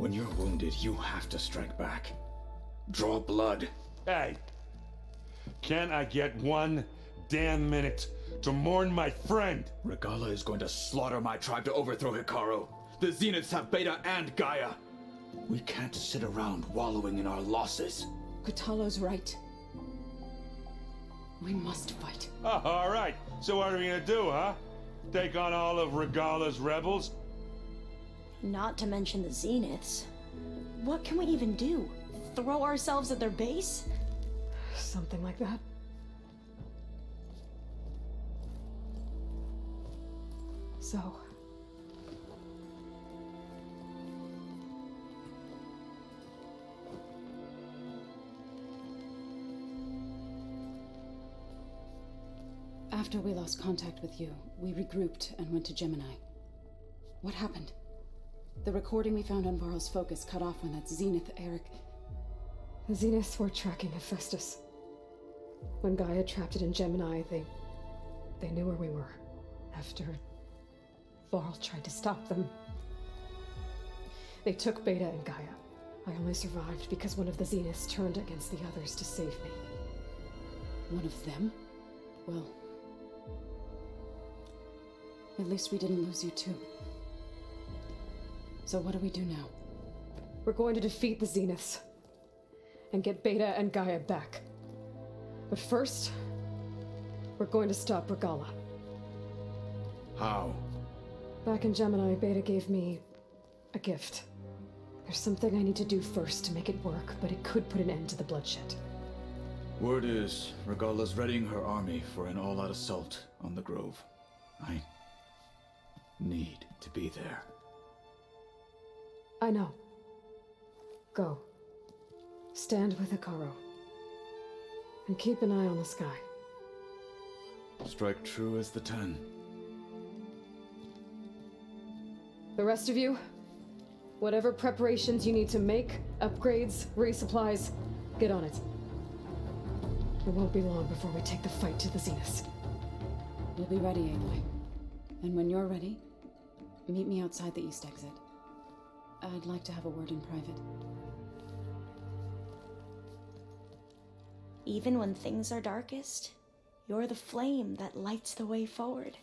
When you're wounded, you have to strike back. Draw blood. Hey! Can I get one damn minute to mourn my friend? Regalla is going to slaughter my tribe to overthrow Hikaru. The Zeniths have Beta and Gaia. We can't sit around wallowing in our losses. Kotallo's right. We must fight. Oh, all right. So what are we gonna do, huh? Take on all of Regalla's rebels? Not to mention the Zeniths. What can we even do? Throw ourselves at their base? Something like that. So... After we lost contact with you, we regrouped and went to Gemini. What happened? The recording we found on Varl's focus cut off when that Zenith Eric... The Zeniths were tracking Hephaestus. When Gaia trapped it in Gemini, they knew where we were. After Varl tried to stop them. They took Beta and Gaia. I only survived because one of the Zeniths turned against the others to save me. One of them? Well... at least we didn't lose you too. So what do we do now? We're going to defeat the Zeniths. And get Beta and Gaia back. But first, we're going to stop Regalla. How? Back in Gemini, Beta gave me a gift. There's something I need to do first to make it work, but it could put an end to the bloodshed. Word is, Regalla's readying her army for an all-out assault on the Grove. I need to be there. I know. Go. Stand with Hikaru. And keep an eye on the sky. Strike true as the 10. The rest of you, whatever preparations you need to make, upgrades, resupplies, get on it. It won't be long before we take the fight to the Zeniths. We'll be ready, Aloy. And when you're ready, meet me outside the east exit. I'd like to have a word in private. Even when things are darkest, you're the flame that lights the way forward.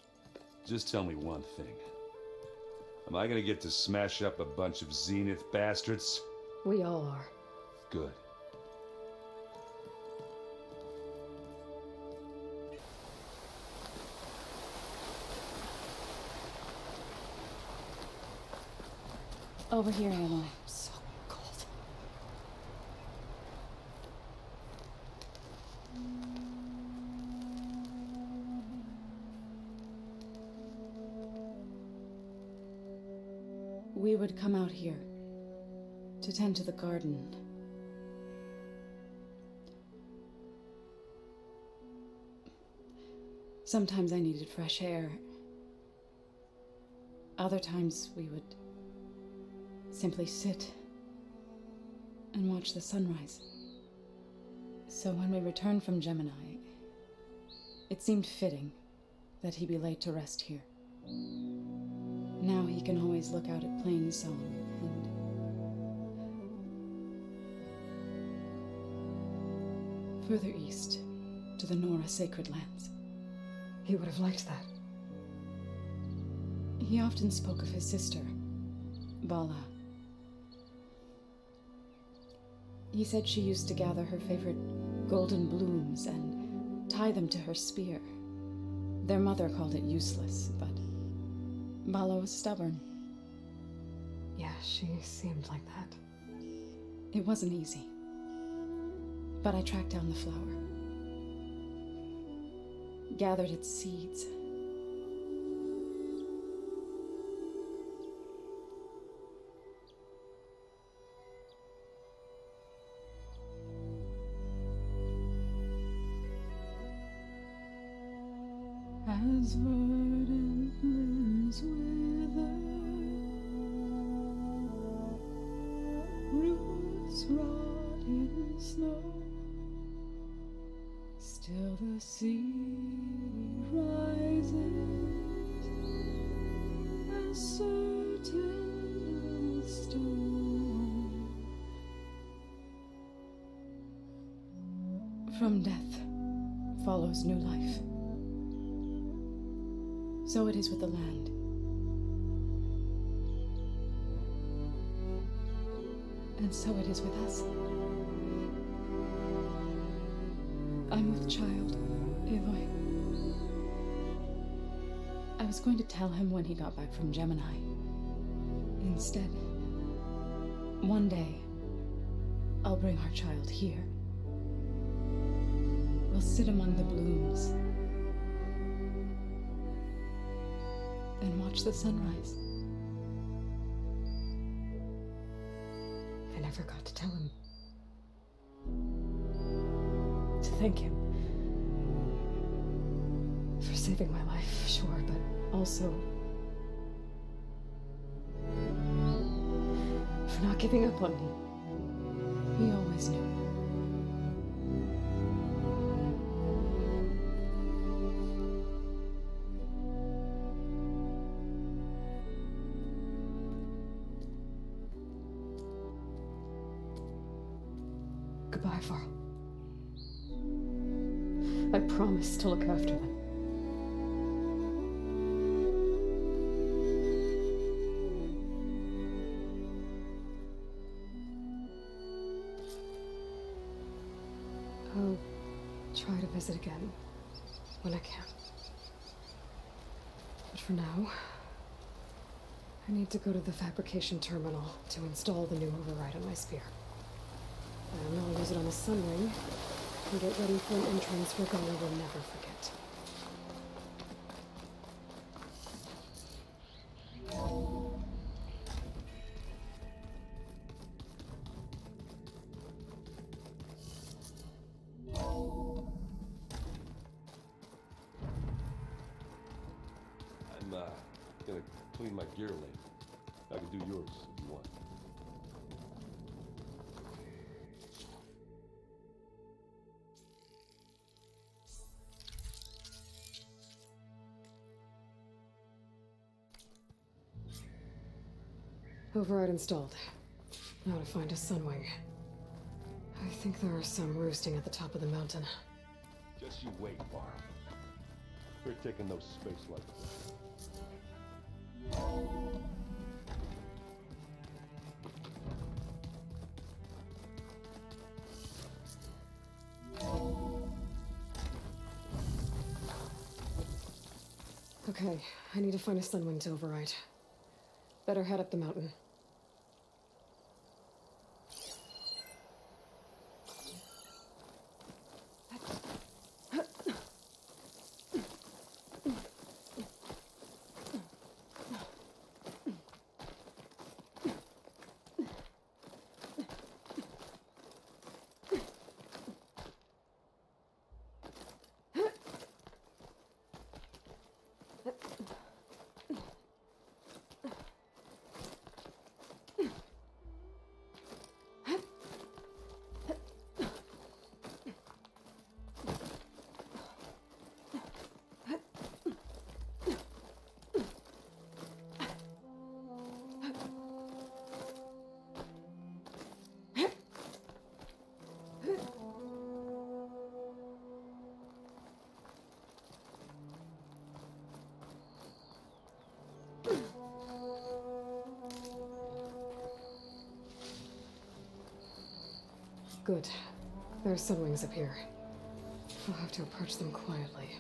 Just tell me one thing. Am I gonna get to smash up a bunch of Zenith bastards? We all are. Good. Over here, Aloy. So cold. We would come out here to tend to the garden. Sometimes I needed fresh air. Other times we would simply sit and watch the sunrise. So when we returned from Gemini, it seemed fitting that he be laid to rest here. Now he can always look out at Plain Zone and further east to the Nora Sacred Lands. He would have liked that. He often spoke of his sister, Bala. He said she used to gather her favorite golden blooms and tie them to her spear. Their mother called it useless, but Bala was stubborn. Yeah, she seemed like that. It wasn't easy. But I tracked down the flower. Gathered its seeds. As verdant limbs wither, roots rot in snow, still the sea rises as certain as stone. From death follows new life. So it is with the land. And so it is with us. I'm with child, Aloy. I was going to tell him when he got back from Gemini. Instead, one day, I'll bring our child here. We'll sit among the blooms and watch the sunrise. I never got to tell him. To thank him. For saving my life, sure, but also for not giving up on me. He always knew. Goodbye, Varl. I promise to look after them. I'll try to visit again when I can. But for now, I need to go to the fabrication terminal to install the new override on my spear. And I'll use it on a sun ring and get ready for an entrance Regalla will never forget. I'm gonna clean my gear later. I can do yours if you want. Override installed. Now to find a sunwing. I think there are some roosting at the top of the mountain. Just you wait, Barb. We're taking those space flights. Okay, I need to find a sunwing to override. Better head up the mountain. Good. There's sunwings up here. I'll have to approach them quietly.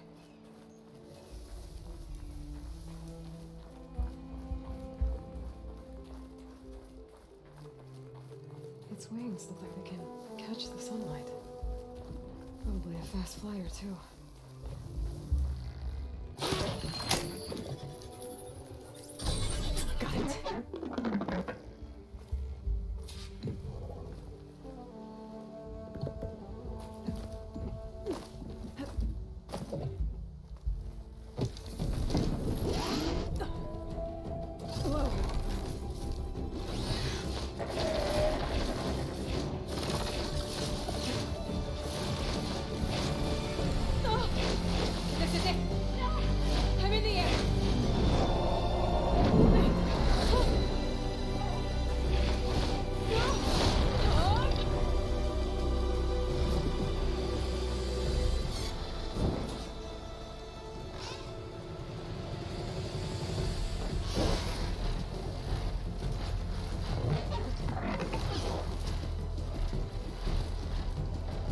Its wings look like they can catch the sunlight. Probably a fast flyer, too. Got it.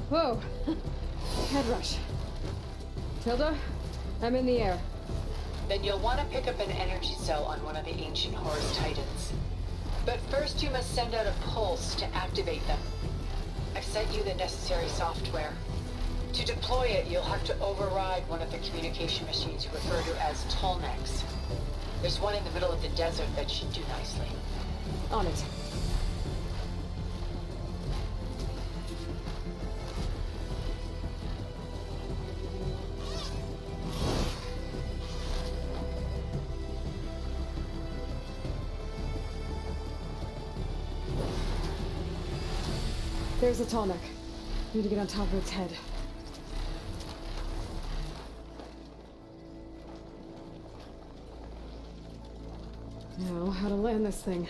Whoa! Head rush. Tilda, I'm in the air. Then you'll want to pick up an energy cell on one of the ancient Horus Titans. But first you must send out a pulse to activate them. I've sent you the necessary software. To deploy it, you'll have to override one of the communication machines you refer to as Tolnecs. There's one in the middle of the desert that should do nicely. On it. There's a Tolnec. Need to get on top of its head. Now, how to land this thing.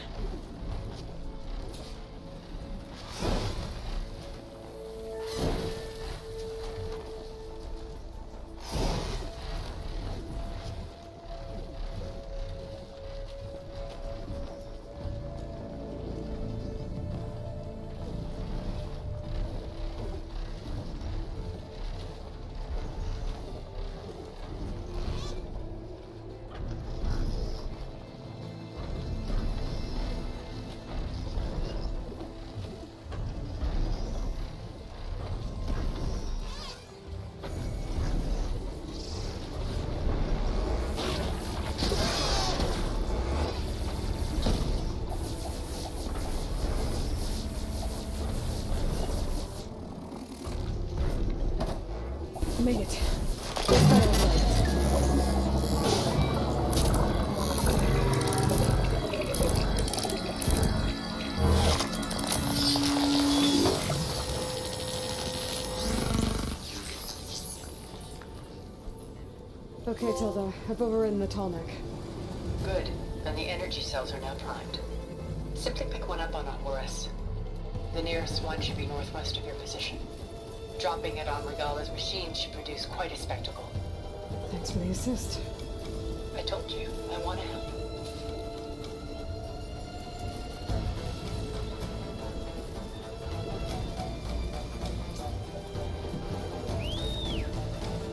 Made it. Let's try it. Okay, Tilda. I've overridden the Tolnec. Good. And the energy cells are now primed. Simply pick one up on a Horus. The nearest one should be northwest of your position. Dropping it on Regalla's machine should produce quite a spectacle. Thanks for the assist. I told you, I want to help.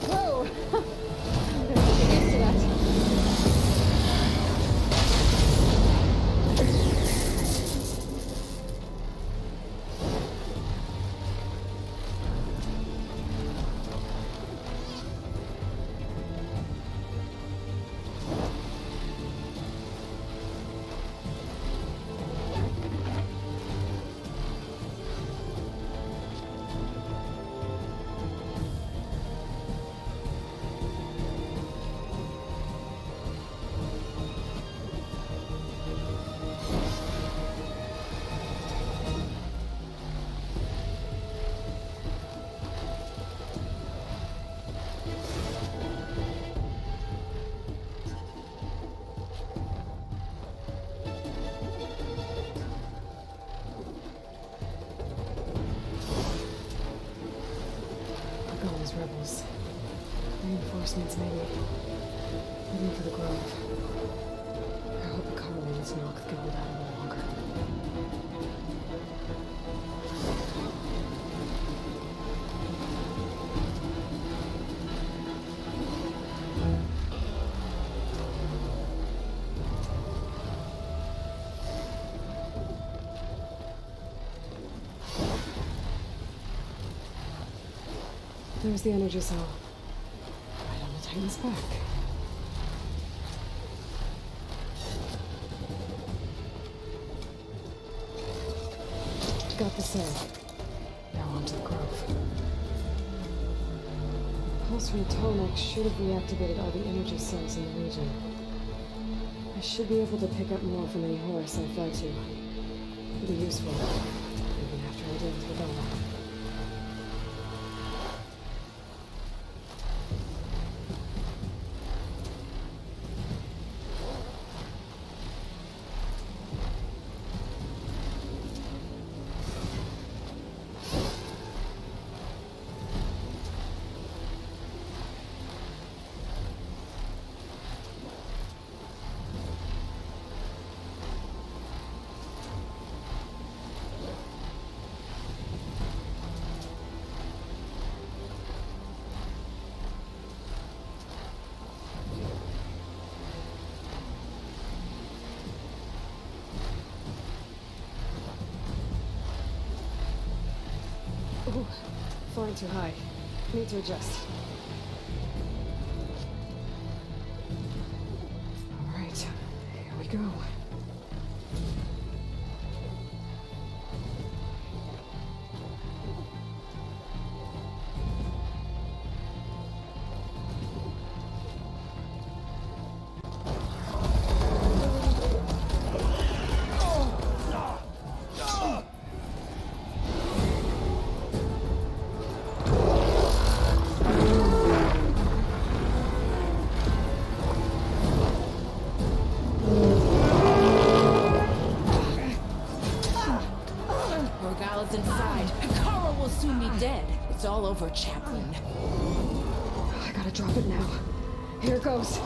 Whoa! I'm gonna have to get used to that. Regalla's rebels. Reinforcements, maybe. Heading for the grove. I hope the Carolines knock the gold out of the longer. There's the energy cell. Right on the Titan's back. Got the cell. Now onto the grove. The pulse from the Tolnec should have reactivated all the energy cells in the region. I should be able to pick up more from any Horus I fly to. It'll be useful, even after I deal with Regalla. flying too high. Need to adjust. All right, here we go. Regalla's inside. Kara will soon be dead. It's all over, Chaplain. I gotta drop it now. Here goes.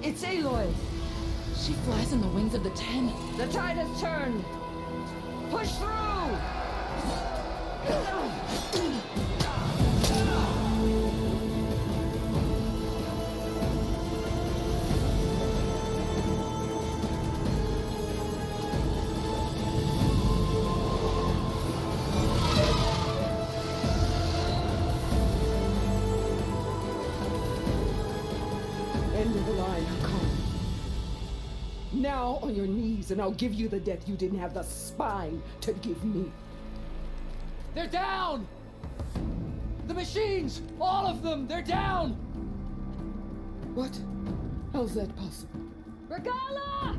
It's Aloy! She flies on the wings of the 10. The tide has turned! Push through! End of the line, Kara. Now on your knees, and I'll give you the death you didn't have the spine to give me. They're down! The machines! All of them! They're down! What? How's that possible? Regalla!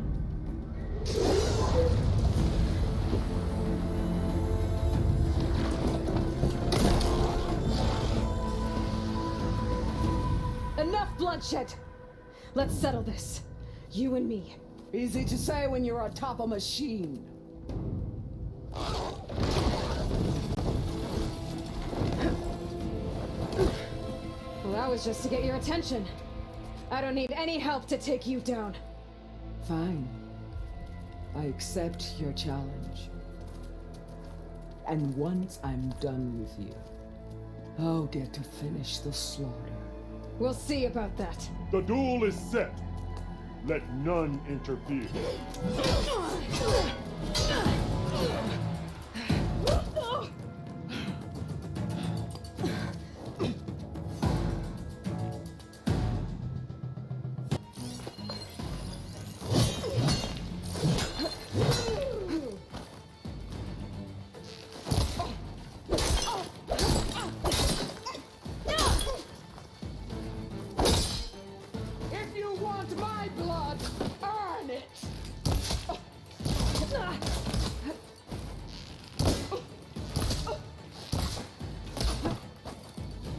Enough bloodshed! Let's settle this. You and me. Easy to say when you're on top of a machine. Well, that was just to get your attention. I don't need any help to take you down. Fine. I accept your challenge. And once I'm done with you, I'll get to finish the slaughter. We'll see about that. The duel is set. Let none interfere. If you want my blood, earn it!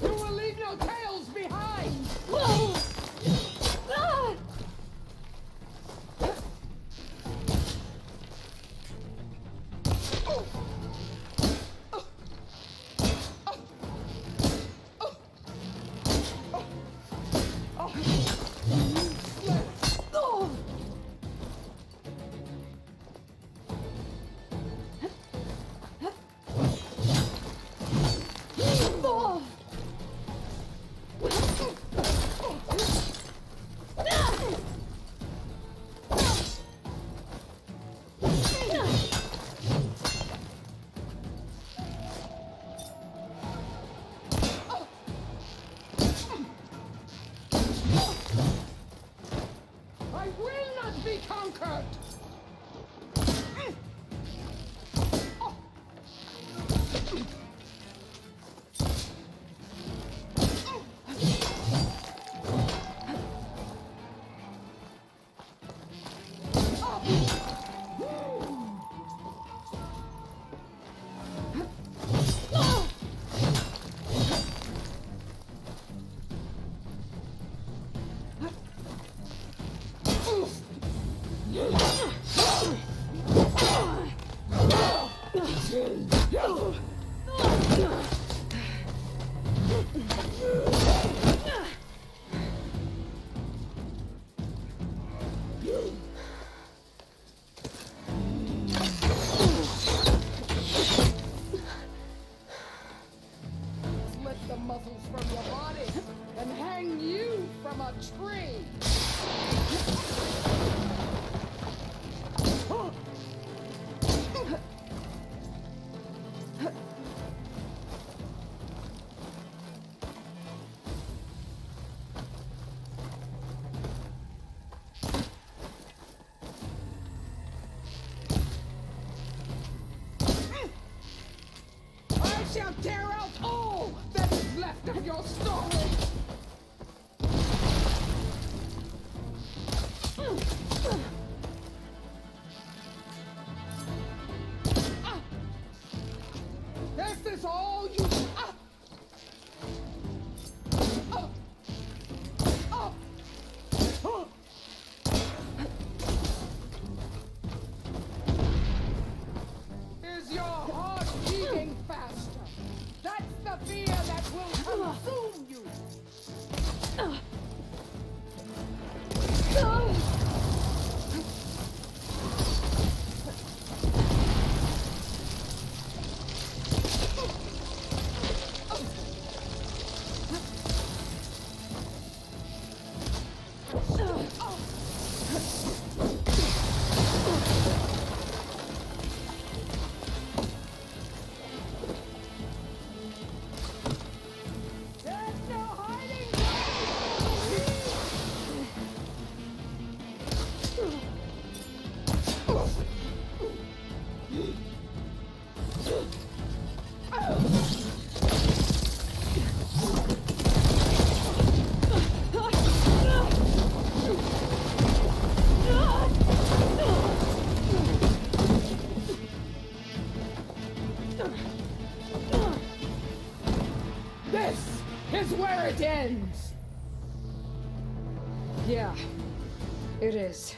You will leave no tails behind! I will not be conquered! you from a tree! I shall tear out all that is left of your story! This is all you... Is your heart beating faster? That's the fear that will consume you! There's no hiding This is where it ends! Yeah, it is.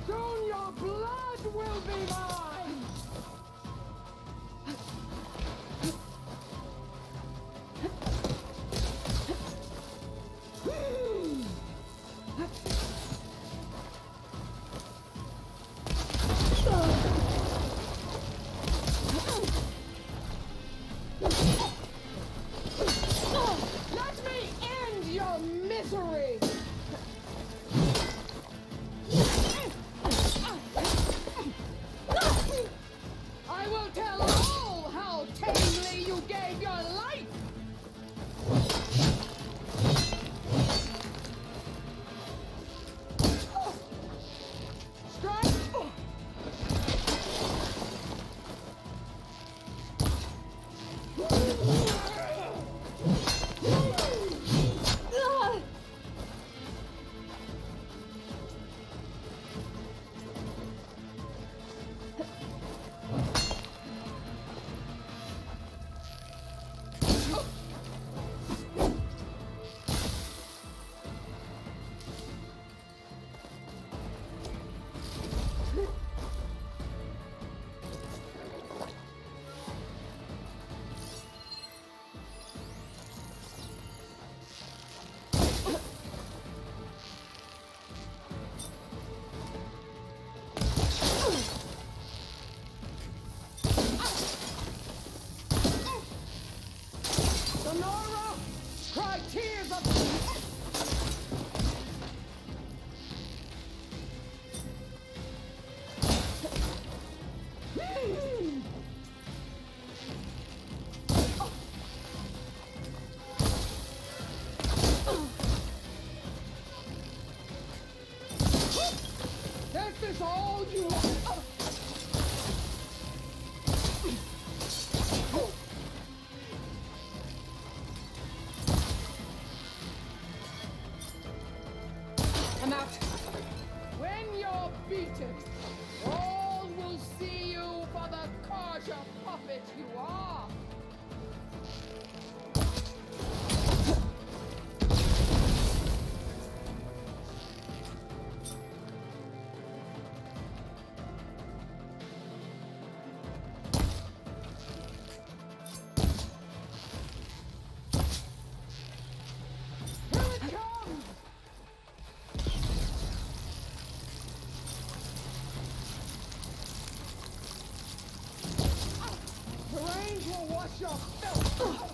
Soon your blood will be mine! Let me end your misery! I will tell all how tamely you gave your life! Strike! Sonora, cry tears of... This is all you... Come out. When you're beaten, all will see you for the Karja puppet you are. Here it comes! rains will wash your filth!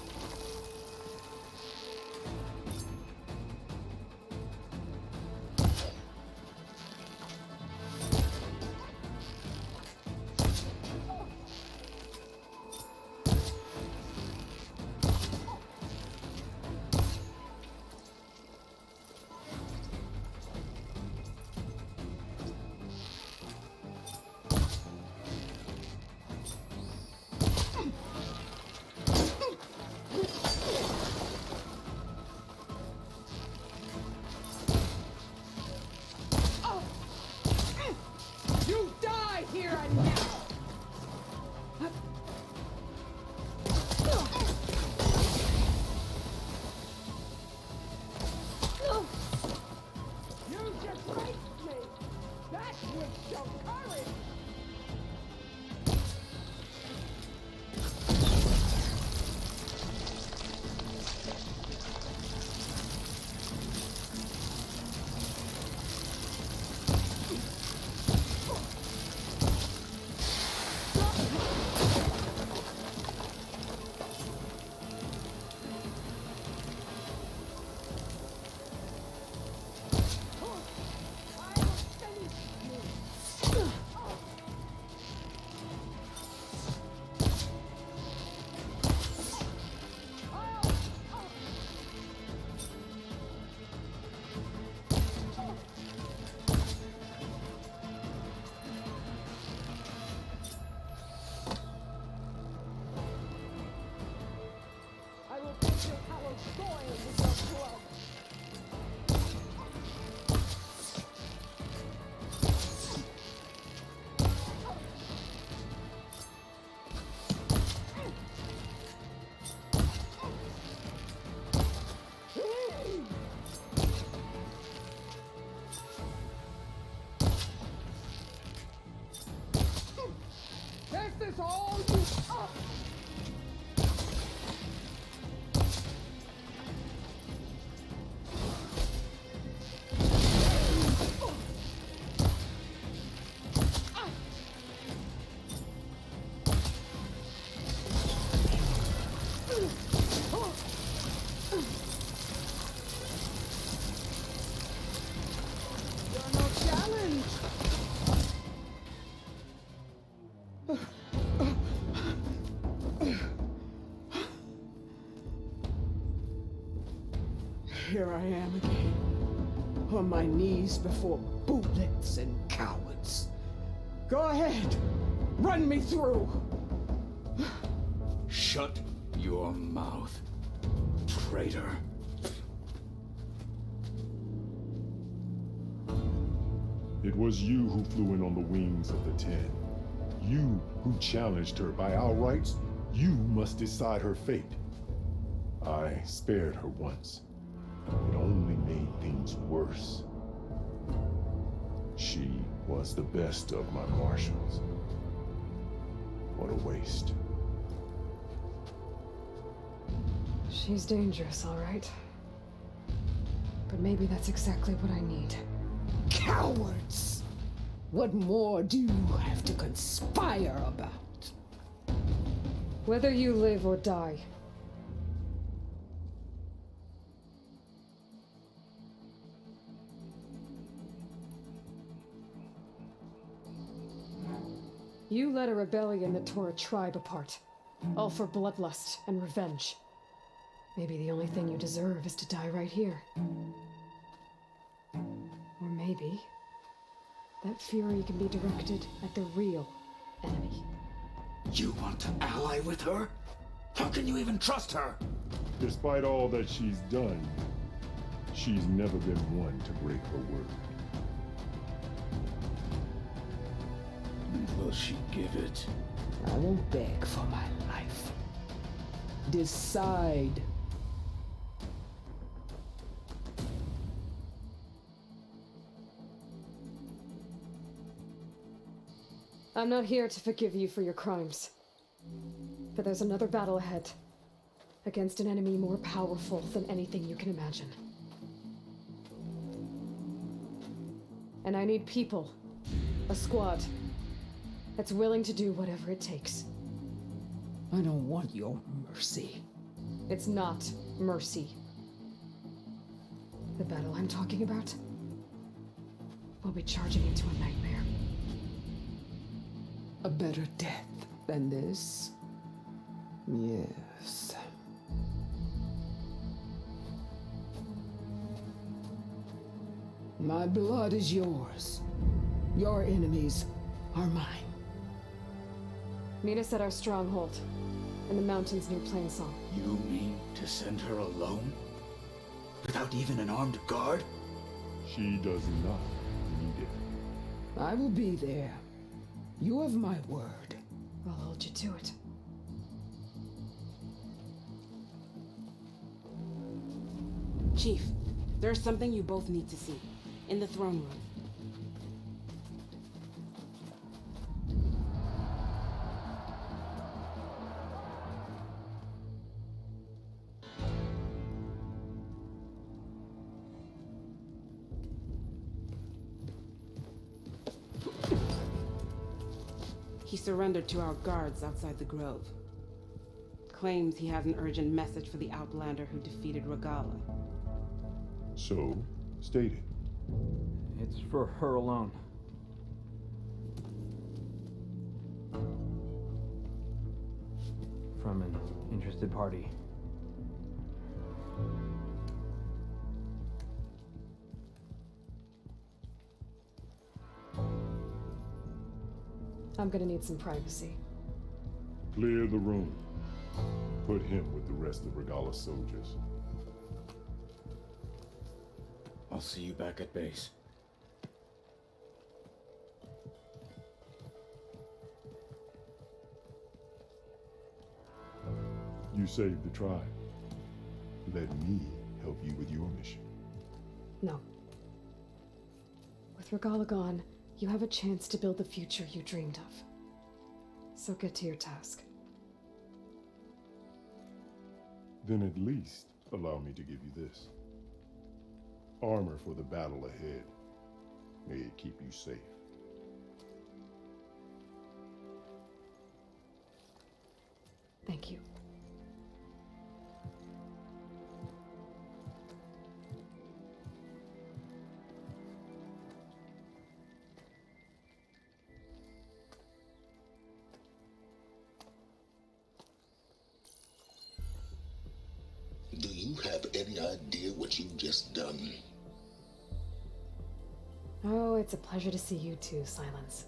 You die here and now! You just raped me! That would show courage! I will take your hallowed soil with your blood. This is all you are! You're no challenge! Here I am again, on my knees before bootlets and cowards. Go ahead, run me through. Shut your mouth, traitor. It was you who flew in on the wings of the Ten. You who challenged her by our rights. You must decide her fate. I spared her once. It only made things worse. She was the best of my marshals. What a waste. She's dangerous, all right. But maybe that's exactly what I need. Cowards! What more do you have to conspire about? Whether you live or die. You led a rebellion that tore a tribe apart. All for bloodlust and revenge. Maybe the only thing you deserve is to die right here. Or maybe that fury can be directed at the real enemy. You want to ally with her? How can you even trust her? Despite all that she's done, she's never been one to break her word. And will she give it? I won't beg for my life. Decide. I'm not here to forgive you for your crimes. But there's another battle ahead. Against an enemy more powerful than anything you can imagine. And I need people. A squad. That's willing to do whatever it takes. I don't want your mercy. It's not mercy. The battle I'm talking about will be charging into a nightmare. A better death than this? Yes. My blood is yours. Your enemies are mine. Meet us at our stronghold, in the mountains near Plainsong. You mean to send her alone? Without even an armed guard? She does not need it. I will be there. You have my word. I'll hold you to it. Chief, there's something you both need to see. In the throne room. He surrendered to our guards outside the grove. Claims he has an urgent message for the Outlander who defeated Regalla. So, state it. It's for her alone. From an interested party. I'm gonna need some privacy. Clear the room. Put him with the rest of Regalla's soldiers. I'll see you back at base. You saved the tribe. Let me help you with your mission. No. With Regalla gone, you have a chance to build the future you dreamed of. So get to your task. Then at least allow me to give you this. Armor for the battle ahead. May it keep you safe. Thank you. Do you have any idea what you've just done? Oh, it's a pleasure to see you too, Silence.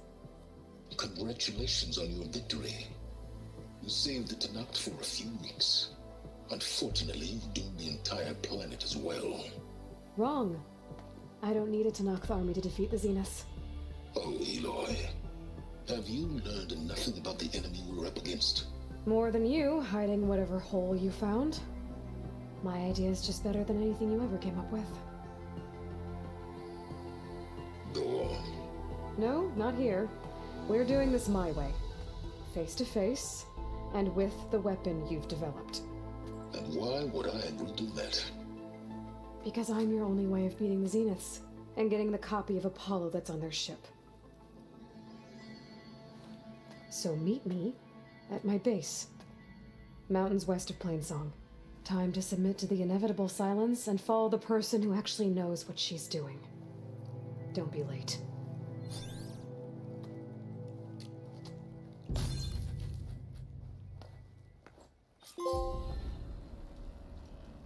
Congratulations on your victory. You saved the Tanakh for a few weeks. Unfortunately, you doomed the entire planet as well. Wrong. I don't need a Tanakh army to defeat the Zeniths. Oh, Eloy. Have you learned nothing about the enemy we're up against? More than you, hiding whatever hole you found. My idea is just better than anything you ever came up with. Go on. No, not here. We're doing this my way. Face to face, and with the weapon you've developed. And why would I agree to that? Because I'm your only way of beating the Zeniths, and getting the copy of Apollo that's on their ship. So meet me at my base. Mountains west of Plainsong. Time to submit to the inevitable silence and follow the person who actually knows what she's doing. Don't be late.